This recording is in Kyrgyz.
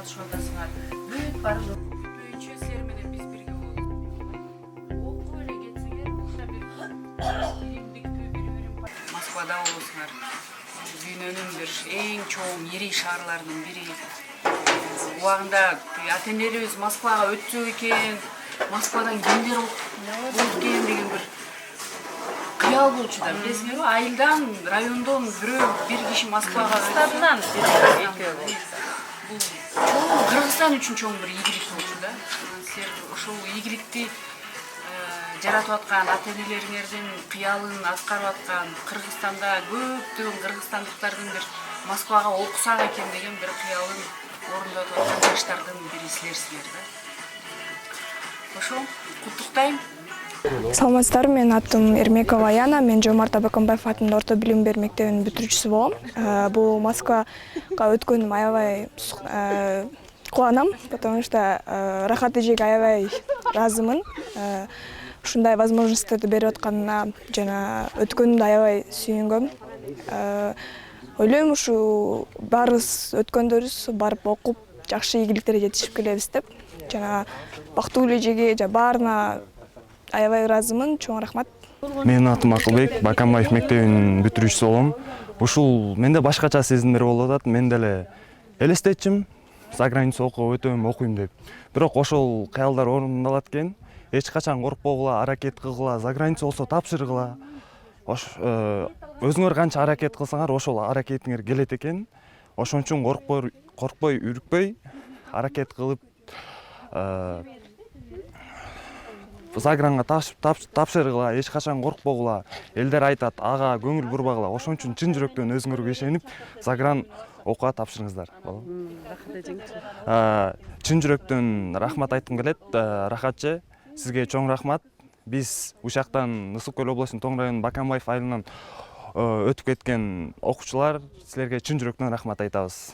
атышып атасыңар. Бүт барлык бүтпөйүнчө силер менен биз бирге болобуз. Окуп эле кетсеңер, бир илимдикпи, бири-бирин Москвада болосуңар. Дүйнөнүн бир эң чоң ири шаарларынын бири. Убагында ата-энелерибиз Москвага өтсө экен, Москвадан кимдер болуп экен деген бир кыял болчу да. Билесиңерби, айылдан, райондон бир киши Москвага Кыргызстандан экөө. бул чоң Кыргызстан үчүн чоң бир ийгилик болчу да. Силер ошол ийгиликти жаратып аткан ата-энелериңердин кыялын аткарып аткан, Кыргызстанда көптөгөн кыргызстандыктардын бир Москвага окусак экен деген бир кыялын орундотуп аткан жаштардын бири силерсиздер да. Ошо, куттуктайм. Саламатсыздарбы, менин атым Эрмекова Яна, мен Жомарт Абаканбаев атындагы орто билим берүү мектебинин бүтүрүүчүсү болом. Бул Москвага өткөнүм аябай кубанам, потому что Рахат эжеге аябай ыраазымын. Ушундай возможностьтарды берип атканына жана өткөнүмдө аябай сүйүнгөм. Ойлойм, ушу баарыбыз өткөндөрүбүз барып окуп, жакшы ийгиликтерге жетишип келебиз деп. Жана Бактыгүл эжеге жана баарына аябай ыраазымын. Чоң рахмат. Менин атым Акылбек, Баканбаев мектебинин бүтүрүүчүсү болом. Ушул менде башкача сезимдер болуп атат. Мен деле элестетчим, за граница окууга өтөм, окуйм деп. Бирок ошол кыялдар орундалат экен. Эч качан коркпогула, аракет кылгыла, за граница болсо тапшыргыла. Өзүңөр канча аракет кылсаңар, ошол аракетиңер келет экен. Ошон үчүн коркпой, үрүкпөй аракет кылып загранга тапшыргыла, эч качан коркпогула. Элдер айтат, ага көңүл бурбагыла. Ошон үчүн чын жүрөктөн өзүңөргө ишенип, загран окууга тапшырыңыздар. Чын жүрөктөн рахмат айткым келет. Рахатчы, сизге чоң рахмат. Биз ушактан Ысык Көл областынын Тоң районунун Баканбаев айылынан өтүп кеткен окуучулар, силерге чын жүрөктөн рахмат айтабыз.